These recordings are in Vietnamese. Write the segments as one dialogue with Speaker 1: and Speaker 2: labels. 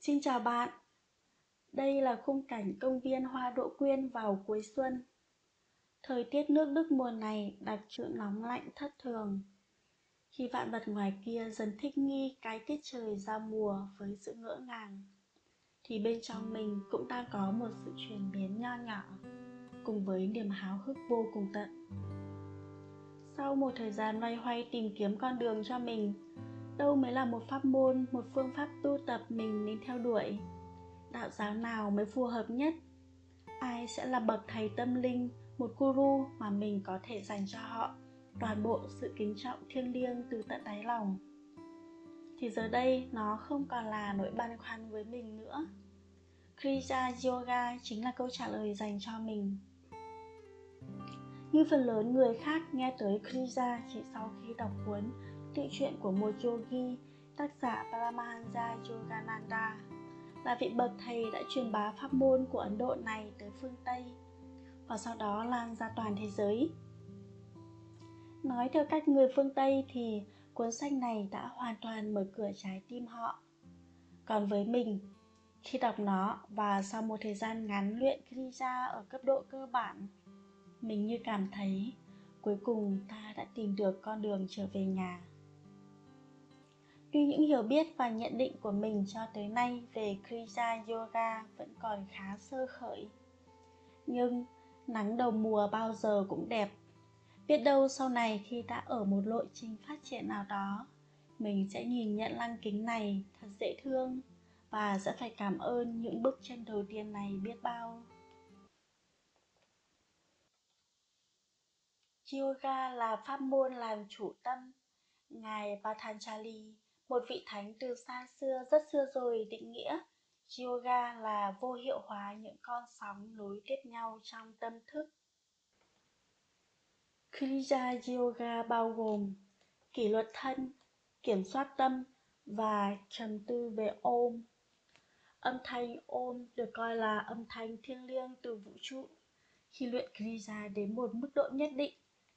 Speaker 1: Xin chào bạn, đây là khung cảnh công viên hoa đỗ quyên vào cuối xuân. Thời tiết nước Đức mùa này đặc trưng nóng lạnh thất thường. Khi vạn vật ngoài kia dần thích nghi cái tiết trời giao mùa với sự ngỡ ngàng, thì bên trong mình cũng đang có một sự chuyển biến nho nhỏ, cùng với niềm háo hức vô cùng tận. Sau một thời gian loay hoay tìm kiếm con đường cho mình, đâu mới là một pháp môn, một phương pháp tu tập mình nên theo đuổi? Đạo giáo nào mới phù hợp nhất? Ai sẽ là bậc thầy tâm linh, một guru mà mình có thể dành cho họ toàn bộ sự kính trọng thiêng liêng từ tận đáy lòng? Thì giờ đây nó không còn là nỗi băn khoăn với mình nữa. Kriya Yoga chính là câu trả lời dành cho mình. Như phần lớn người khác nghe tới Kriya chỉ sau khi đọc cuốn Tự truyện của một yogi, tác giả Paramahansa Yogananda, là vị bậc thầy đã truyền bá pháp môn của Ấn Độ này tới phương Tây và sau đó lan ra toàn thế giới. Nói theo cách người phương Tây thì cuốn sách này đã hoàn toàn mở cửa trái tim họ. Còn với mình, khi đọc nó và sau một thời gian ngắn luyện Kriya ở cấp độ cơ bản, mình như cảm thấy cuối cùng ta đã tìm được con đường trở về nhà. Tuy những hiểu biết và nhận định của mình cho tới nay về Kriya Yoga vẫn còn khá sơ khởi, nhưng nắng đầu mùa bao giờ cũng đẹp. Biết đâu sau này khi đã ở một lộ trình phát triển nào đó, mình sẽ nhìn nhận lăng kính này thật dễ thương và sẽ phải cảm ơn những bước chân đầu tiên này biết bao. Yoga là pháp môn làm chủ tâm. Ngài Patanjali, một vị thánh từ xa xưa rất xưa rồi, định nghĩa yoga là vô hiệu hóa những con sóng nối tiếp nhau trong tâm thức. Kriya Yoga bao gồm kỷ luật thân, kiểm soát tâm và trầm tư về Om. Âm thanh Om được coi là âm thanh thiêng liêng từ vũ trụ. Khi luyện Kriya đến một mức độ nhất định,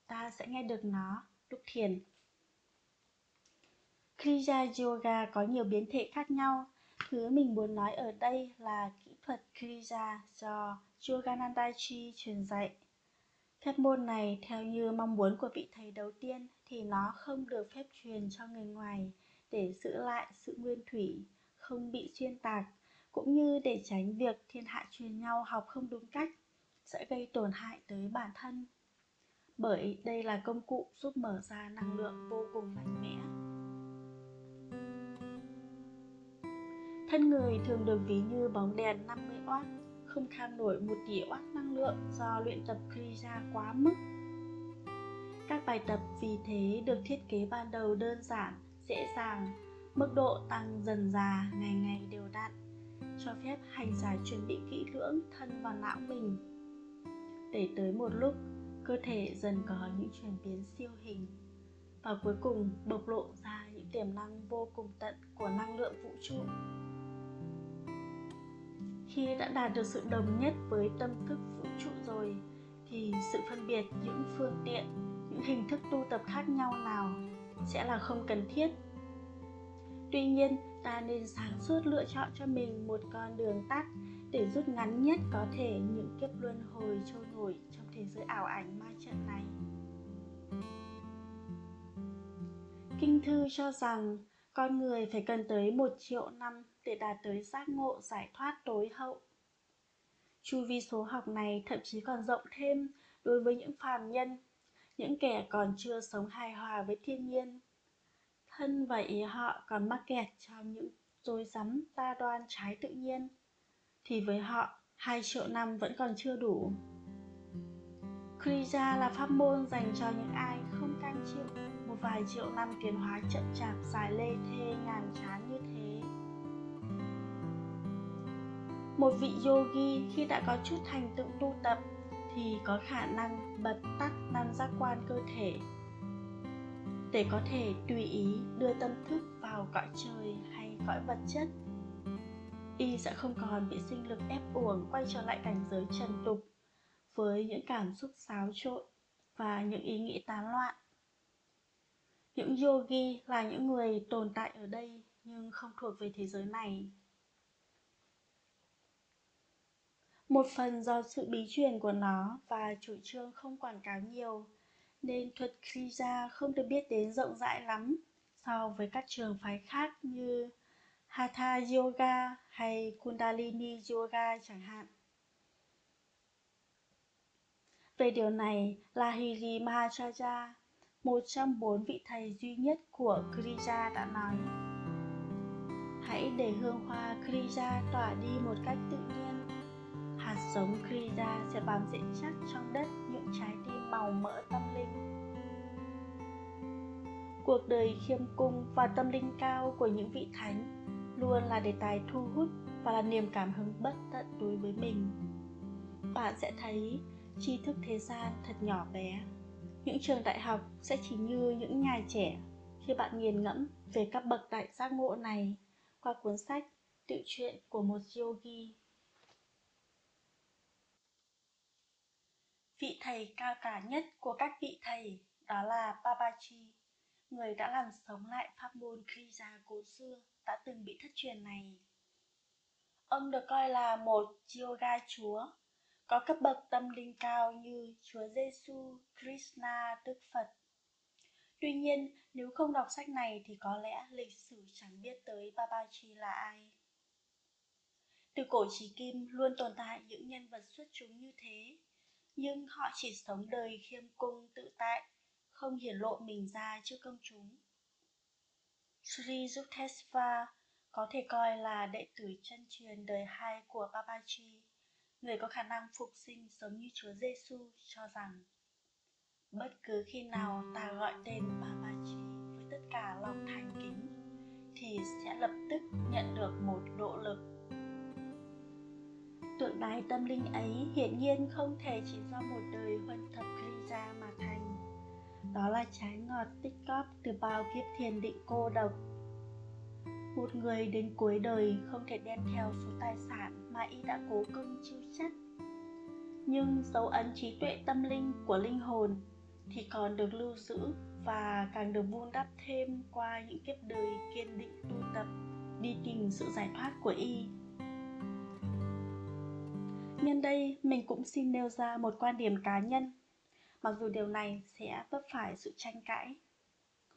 Speaker 1: ta sẽ nghe được nó lúc thiền. Kriya Yoga có nhiều biến thể khác nhau. Thứ mình muốn nói ở đây là kỹ thuật Kriya do Yogananda Ji truyền dạy. Phép môn này theo như mong muốn của vị thầy đầu tiên thì nó không được phép truyền cho người ngoài để giữ lại sự nguyên thủy, không bị xuyên tạc, cũng như để tránh việc thiên hạ truyền nhau học không đúng cách sẽ gây tổn hại tới bản thân. Bởi đây là công cụ giúp mở ra năng lượng vô cùng mạnh mẽ. Thân người thường được ví như bóng đèn 50W, không kham nổi 1 tỷ W năng lượng do luyện tập Kriya quá mức. Các bài tập vì thế được thiết kế ban đầu đơn giản, dễ dàng, mức độ tăng dần dà ngày ngày đều đặn, cho phép hành giả chuẩn bị kỹ lưỡng thân và não mình. Để tới một lúc, cơ thể dần có những chuyển biến siêu hình, và cuối cùng bộc lộ ra những tiềm năng vô cùng tận của năng lượng vũ trụ. Khi đã đạt được sự đồng nhất với tâm thức vũ trụ rồi, thì sự phân biệt những phương tiện, những hình thức tu tập khác nhau nào sẽ là không cần thiết. Tuy nhiên, ta nên sáng suốt lựa chọn cho mình một con đường tắt để rút ngắn nhất có thể những kiếp luân hồi trôi nổi trong thế giới ảo ảnh ma trận này. Kinh thư cho rằng con người phải cần tới 1 triệu năm để đạt tới giác ngộ giải thoát tối hậu. Chu vi số học này thậm chí còn rộng thêm đối với những phàm nhân, những kẻ còn chưa sống hài hòa với thiên nhiên. Thân và ý họ còn mắc kẹt trong những rối rắm ta đoan trái tự nhiên, thì với họ 2 triệu năm vẫn còn chưa đủ. Kriya là pháp môn dành cho những ai không cam chịu một vài triệu năm tiến hóa chậm chạp dài lê thê nhàm chán như thế. Một vị yogi khi đã có chút thành tựu tu tập thì có khả năng bật tắt 5 giác quan cơ thể để có thể tùy ý đưa tâm thức vào cõi trời hay cõi vật chất. Y sẽ không còn bị sinh lực ép uổng quay trở lại cảnh giới trần tục với những cảm xúc xáo trộn và những ý nghĩ tán loạn. Những yogi là những người tồn tại ở đây nhưng không thuộc về thế giới này. Một phần do sự bí truyền của nó và chủ trương không quảng cáo nhiều, nên thuật Kriya không được biết đến rộng rãi lắm so với các trường phái khác như Hatha Yoga hay Kundalini Yoga chẳng hạn. Về điều này, Lahiri Maharaja, một trong 4 vị thầy duy nhất của Kriya đã nói: hãy để hương hoa Kriya tỏa đi một cách tự nhiên. Hạt giống Kriya sẽ bám rễ chắc trong đất những trái tim màu mỡ tâm linh. Cuộc đời khiêm cung và tâm linh cao của những vị thánh luôn là đề tài thu hút và là niềm cảm hứng bất tận đối với mình. Bạn sẽ thấy tri thức thế gian thật nhỏ bé. Những trường đại học sẽ chỉ như những nhà trẻ khi bạn nghiền ngẫm về các bậc đại giác ngộ này qua cuốn sách Tự truyện của một yogi. Vị thầy cao cả nhất của các vị thầy đó là Babaji, người đã làm sống lại pháp môn Kriya cổ xưa đã từng bị thất truyền này. Ông được coi là một yoga chúa, có cấp bậc tâm linh cao như Chúa Giêsu, Krishna, Đức Phật. Tuy nhiên, nếu không đọc sách này thì có lẽ lịch sử chẳng biết tới Babaji là ai. Từ cổ chí kim luôn tồn tại những nhân vật xuất chúng như thế, nhưng họ chỉ sống đời khiêm cung tự tại, không hiển lộ mình ra trước công chúng. Sri Yukteswar có thể coi là đệ tử chân truyền đời 2 của Babaji, người có khả năng phục sinh giống như Chúa Giêsu, cho rằng bất cứ khi nào ta gọi tên Babaji với tất cả lòng thành kính thì sẽ lập tức nhận được một độ lực. Tượng đài tâm linh ấy hiển nhiên không thể chỉ do một đời huân tập Kriya mà thành. Đó là trái ngọt tích cóp từ bao kiếp thiền định cô độc. Một người đến cuối đời không thể đem theo số tài sản mà y đã cố công chiêu chất, nhưng dấu ấn trí tuệ tâm linh của linh hồn thì còn được lưu giữ và càng được vun đắp thêm qua những kiếp đời kiên định tu tập đi tìm sự giải thoát của y. Nhân đây mình cũng xin nêu ra một quan điểm cá nhân, mặc dù điều này sẽ vấp phải sự tranh cãi.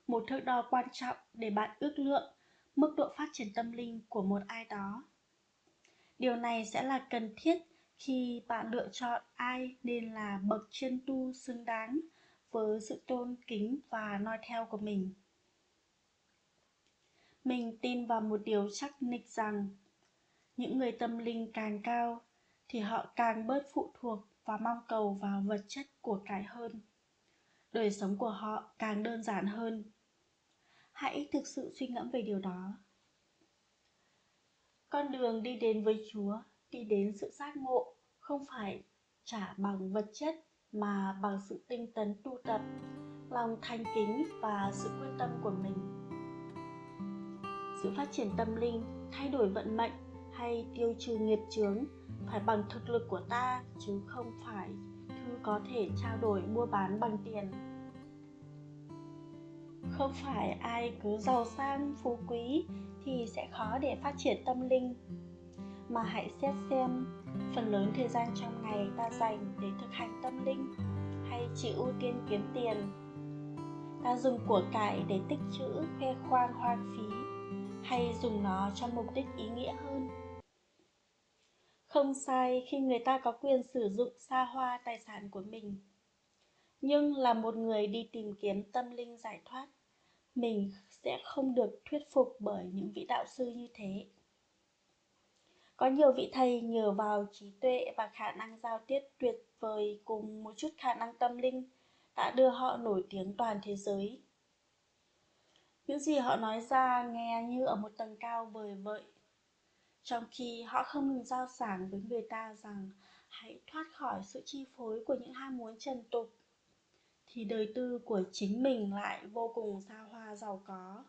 Speaker 1: Một thước đo quan trọng để bạn ước lượng mức độ phát triển tâm linh của một ai đó. Điều này sẽ là cần thiết khi bạn lựa chọn ai nên là bậc chân tu xứng đáng với sự tôn kính và noi theo của mình. Mình tin vào một điều chắc nịch rằng những người tâm linh càng cao thì họ càng bớt phụ thuộc và mong cầu vào vật chất của cải hơn. Đời sống của họ càng đơn giản hơn. Hãy thực sự suy ngẫm về điều đó. Con đường đi đến với Chúa, đi đến sự giác ngộ không phải trả bằng vật chất mà bằng sự tinh tấn tu tập, lòng thành kính và sự quyết tâm của mình. Sự phát triển tâm linh, thay đổi vận mệnh hay tiêu trừ nghiệp chướng phải bằng thực lực của ta chứ không phải thứ có thể trao đổi mua bán bằng tiền. Không phải ai cứ giàu sang phú quý thì sẽ khó để phát triển tâm linh, mà hãy xét xem phần lớn thời gian trong ngày ta dành để thực hành tâm linh hay chỉ ưu tiên kiếm tiền. Ta dùng của cải để tích trữ khoe khoang hoang phí hay dùng nó cho mục đích ý nghĩa hơn. Không sai khi người ta có quyền sử dụng xa hoa tài sản của mình, nhưng là một người đi tìm kiếm tâm linh giải thoát, mình sẽ không được thuyết phục bởi những vị đạo sư như thế. Có nhiều vị thầy nhờ vào trí tuệ và khả năng giao tiếp tuyệt vời cùng một chút khả năng tâm linh đã đưa họ nổi tiếng toàn thế giới. Những gì họ nói ra nghe như ở một tầng cao vời vợi, trong khi họ không ngừng giao giảng với người ta rằng hãy thoát khỏi sự chi phối của những ham muốn trần tục, thì đời tư của chính mình lại vô cùng xa hoa giàu có.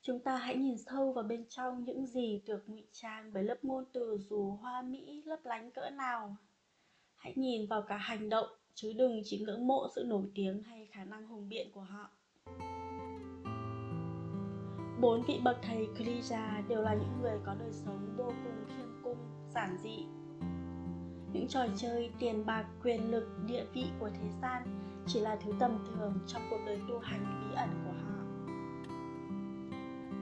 Speaker 1: Chúng ta hãy nhìn sâu vào bên trong những gì được ngụy trang bởi lớp ngôn từ dù hoa mỹ lấp lánh cỡ nào. Hãy nhìn vào cả hành động, chứ đừng chỉ ngưỡng mộ sự nổi tiếng hay khả năng hùng biện của họ. 4 vị bậc thầy Kriya đều là những người có đời sống vô cùng khiêm cung, giản dị. Những trò chơi tiền bạc, quyền lực, địa vị của thế gian chỉ là thứ tầm thường trong cuộc đời tu hành bí ẩn của họ.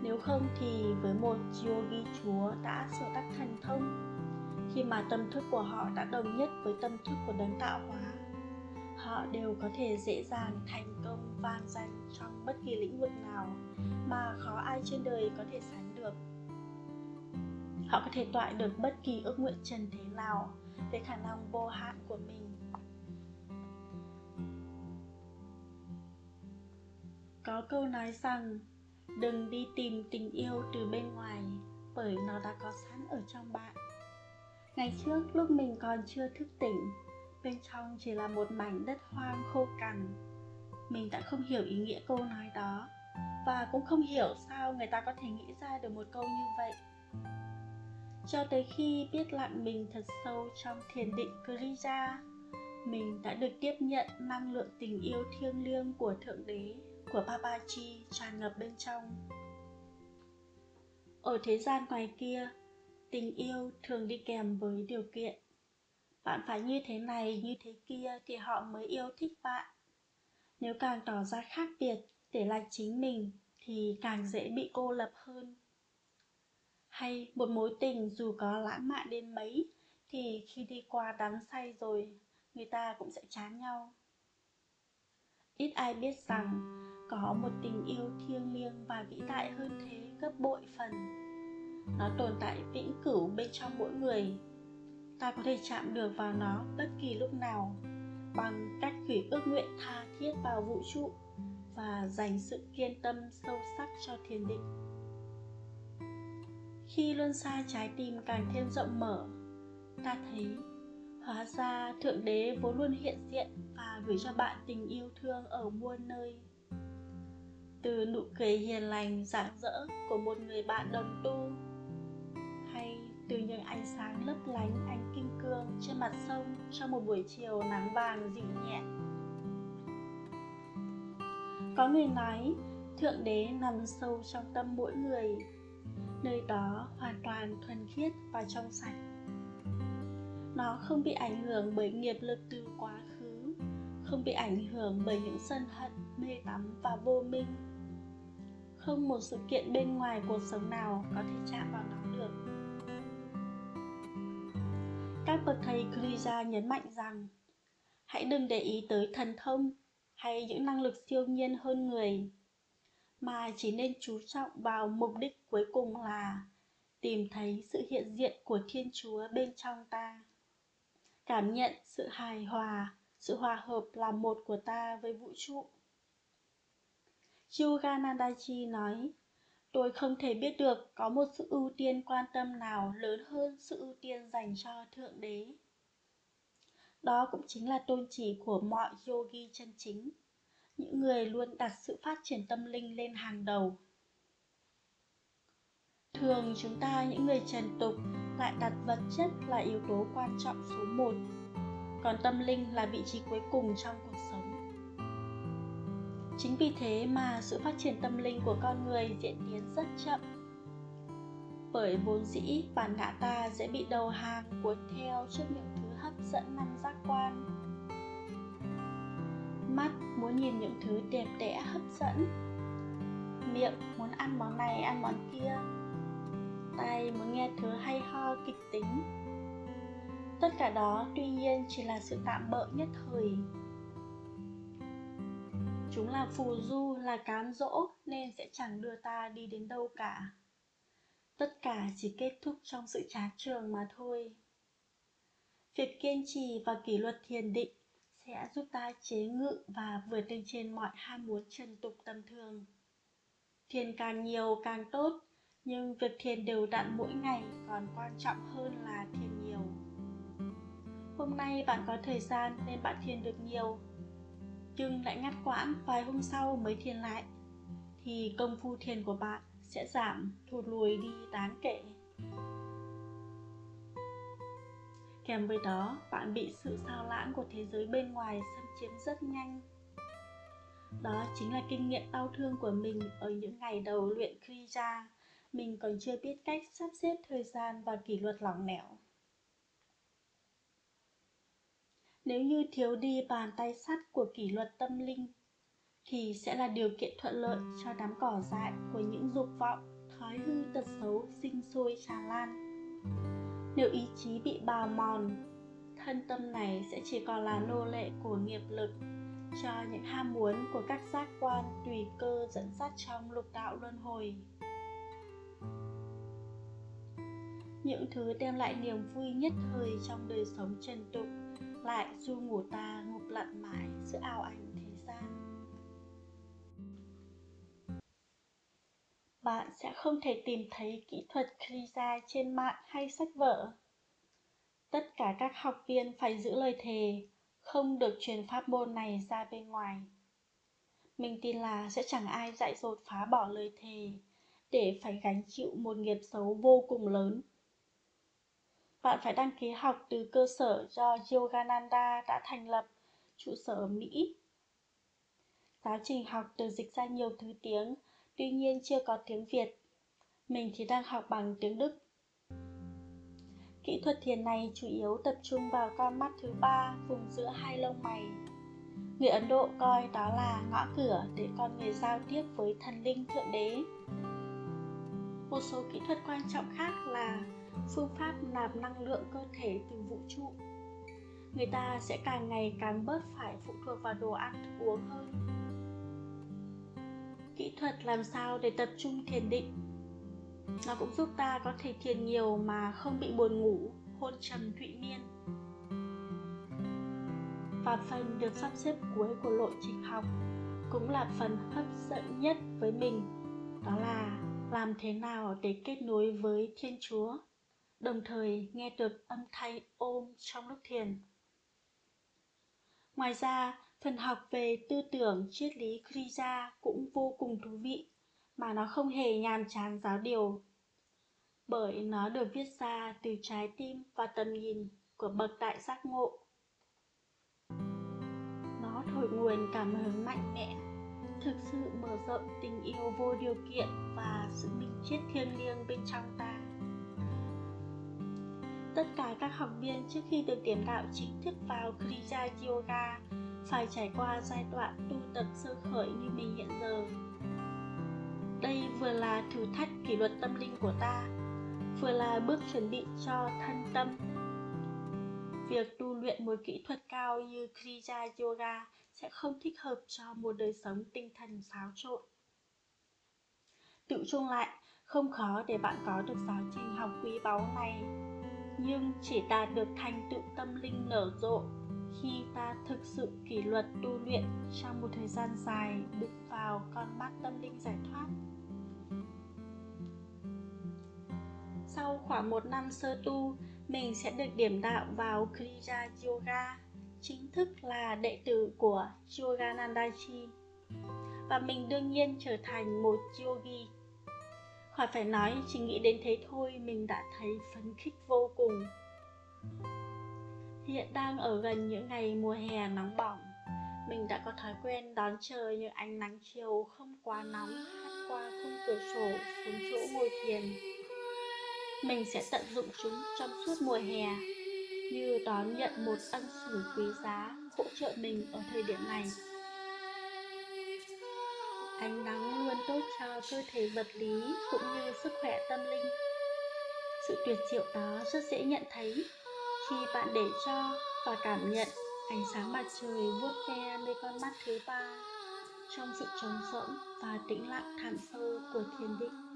Speaker 1: Nếu không thì với một yogi chúa đã sở đắc thần thông, khi mà tâm thức của họ đã đồng nhất với tâm thức của đấng tạo hóa, họ đều có thể dễ dàng thành công vang danh trong bất kỳ lĩnh vực nào mà khó ai trên đời có thể sánh được. Họ có thể toại được bất kỳ ước nguyện trần thế nào với khả năng vô hạn của mình. Có câu nói rằng đừng đi tìm tình yêu từ bên ngoài, bởi nó đã có sẵn ở trong bạn. Ngày trước lúc mình còn chưa thức tỉnh, bên trong chỉ là một mảnh đất hoang khô cằn. Mình đã không hiểu ý nghĩa câu nói đó, và cũng không hiểu sao người ta có thể nghĩ ra được một câu như vậy. Cho tới khi biết lặng mình thật sâu trong thiền định Kriya, mình đã được tiếp nhận năng lượng tình yêu thiêng liêng của Thượng Đế, của Babaji tràn ngập bên trong. Ở thế gian ngoài kia, tình yêu thường đi kèm với điều kiện. Bạn phải như thế này, như thế kia thì họ mới yêu thích bạn. Nếu càng tỏ ra khác biệt để là chính mình thì càng dễ bị cô lập hơn. Hay một mối tình dù có lãng mạn đến mấy thì khi đi qua đắm say rồi, người ta cũng sẽ chán nhau. Ít ai biết rằng có một tình yêu thiêng liêng và vĩ đại hơn thế gấp bội phần. Nó tồn tại vĩnh cửu bên trong mỗi người. Ta có thể chạm được vào nó bất kỳ lúc nào bằng cách gửi ước nguyện tha thiết vào vũ trụ và dành sự kiên tâm sâu sắc cho thiền định. Khi luân xa trái tim càng thêm rộng mở, ta thấy hóa ra Thượng Đế vốn luôn hiện diện và gửi cho bạn tình yêu thương ở muôn nơi. Từ nụ cười hiền lành rạng rỡ của một người bạn đồng tu, hay từ những ánh sáng lấp lánh ánh kim cương trên mặt sông trong một buổi chiều nắng vàng dịu nhẹ. Có người nói Thượng Đế nằm sâu trong tâm mỗi người, nơi đó hoàn toàn thuần khiết và trong sạch. Nó không bị ảnh hưởng bởi nghiệp lực từ quá khứ, không bị ảnh hưởng bởi những sân hận, mê đắm và vô minh. Không một sự kiện bên ngoài cuộc sống nào có thể chạm vào nó được. Các bậc thầy Kriya nhấn mạnh rằng hãy đừng để ý tới thần thông hay những năng lực siêu nhiên hơn người, mà chỉ nên chú trọng vào mục đích cuối cùng là tìm thấy sự hiện diện của Thiên Chúa bên trong ta. Cảm nhận sự hài hòa, sự hòa hợp làm một của ta với vũ trụ. Yoganandaji nói, tôi không thể biết được có một sự ưu tiên quan tâm nào lớn hơn sự ưu tiên dành cho Thượng Đế. Đó cũng chính là tôn chỉ của mọi yogi chân chính, những người luôn đặt sự phát triển tâm linh lên hàng đầu. Thường chúng ta những người trần tục lại đặt vật chất là yếu tố quan trọng số 1, còn tâm linh là vị trí cuối cùng trong cuộc sống. Chính vì thế mà sự phát triển tâm linh của con người diễn tiến rất chậm. Bởi vốn dĩ bản ngã ta dễ bị đầu hàng cuốn theo trước những thứ hấp dẫn năm giác quan. Mắt muốn nhìn những thứ đẹp đẽ hấp dẫn, miệng muốn ăn món này ăn món kia, tai muốn nghe thứ hay ho kịch tính. Tất cả đó tuy nhiên chỉ là sự tạm bợ nhất thời. Chúng là phù du, là cám dỗ nên sẽ chẳng đưa ta đi đến đâu cả. Tất cả chỉ kết thúc trong sự chán chường mà thôi. Việc kiên trì và kỷ luật thiền định sẽ giúp ta chế ngự và vượt lên trên mọi ham muốn trần tục tầm thường. Thiền càng nhiều càng tốt, nhưng việc thiền đều đặn mỗi ngày còn quan trọng hơn là thiền nhiều. Hôm nay bạn có thời gian nên bạn thiền được nhiều, nhưng lại ngắt quãng vài hôm sau mới thiền lại, thì công phu thiền của bạn sẽ giảm, thụt lùi đi đáng kể. Kèm với đó, bạn bị sự sao lãng của thế giới bên ngoài xâm chiếm rất nhanh. Đó chính là kinh nghiệm đau thương của mình ở những ngày đầu luyện Kriya. Mình còn chưa biết cách sắp xếp thời gian và kỷ luật lỏng lẻo. Nếu như thiếu đi bàn tay sắt của kỷ luật tâm linh thì sẽ là điều kiện thuận lợi cho đám cỏ dại của những dục vọng, thói hư tật xấu sinh sôi tràn lan. Nếu ý chí bị bào mòn, thân tâm này sẽ chỉ còn là nô lệ của nghiệp lực, cho những ham muốn của các giác quan tùy cơ dẫn dắt trong lục đạo luân hồi. Những thứ đem lại niềm vui nhất thời trong đời sống trần tục lại du ngủ ta ngục lặn mãi giữa ảo ảnh thế gian. Bạn sẽ không thể tìm thấy kỹ thuật Kriya trên mạng hay sách vở. Tất cả các học viên phải giữ lời thề, không được truyền pháp môn này ra bên ngoài. Mình tin là sẽ chẳng ai dại dột phá bỏ lời thề để phải gánh chịu một nghiệp xấu vô cùng lớn. Bạn phải đăng ký học từ cơ sở do Yogananda đã thành lập, trụ sở ở Mỹ. Giáo trình học được dịch ra nhiều thứ tiếng, tuy nhiên chưa có tiếng Việt. Mình thì đang học bằng tiếng Đức. Kỹ thuật thiền này chủ yếu tập trung vào con mắt thứ ba vùng giữa hai lông mày. Người Ấn Độ coi đó là ngõ cửa để con người giao tiếp với thần linh Thượng Đế. Một số kỹ thuật quan trọng khác là phương pháp nạp năng lượng cơ thể từ vũ trụ. Người ta sẽ càng ngày càng bớt phải phụ thuộc vào đồ ăn thức uống hơn. Kỹ thuật làm sao để tập trung thiền định. Nó cũng giúp ta có thể thiền nhiều mà không bị buồn ngủ, hôn trầm thụy miên. Và phần được sắp xếp cuối của lộ trình học cũng là phần hấp dẫn nhất với mình, đó là làm thế nào để kết nối với Thiên Chúa, đồng thời nghe được âm thanh ôm trong lúc thiền. Ngoài ra, phần học về tư tưởng triết lý Kriya cũng vô cùng thú vị, mà nó không hề nhàm chán giáo điều, bởi nó được viết ra từ trái tim và tầm nhìn của bậc đại giác ngộ. Nó thổi nguồn cảm hứng mạnh mẽ, thực sự mở rộng tình yêu vô điều kiện và sự minh triết thiêng liêng bên trong ta. Tất cả các học viên trước khi được điểm đạo chính thức vào Kriya Yoga phải trải qua giai đoạn tu tập sơ khởi như mình hiện giờ. Đây vừa là thử thách kỷ luật tâm linh của ta, vừa là bước chuẩn bị cho thân tâm. Việc tu luyện một kỹ thuật cao như Kriya Yoga sẽ không thích hợp cho một đời sống tinh thần xáo trộn. Tự chung lại, không khó để bạn có được giáo trình học quý báu này, nhưng chỉ đạt được thành tựu tâm linh nở rộ khi ta thực sự kỷ luật tu luyện trong một thời gian dài đựng vào con mắt tâm linh giải thoát. Sau khoảng 1 năm sơ tu, mình sẽ được điểm đạo vào Kriya Yoga, chính thức là đệ tử của Yoganandaji. Và mình đương nhiên trở thành một yogi. Khỏi phải nói, chỉ nghĩ đến thế thôi mình đã thấy phấn khích vô cùng. Hiện đang ở gần những ngày mùa hè nóng bỏng, mình đã có thói quen đón chờ những ánh nắng chiều không quá nóng hắt qua khung cửa sổ xuống chỗ ngồi thiền. Mình sẽ tận dụng chúng trong suốt mùa hè, như đón nhận một ân sủng quý giá hỗ trợ mình ở thời điểm này. Ánh nắng luôn tốt cho cơ thể vật lý cũng như sức khỏe tâm linh. Sự tuyệt diệu đó rất dễ nhận thấy khi bạn để cho và cảm nhận ánh sáng mặt trời vuốt ve nơi con mắt thứ ba trong sự trống rỗng và tĩnh lặng thẳm sâu của thiền định.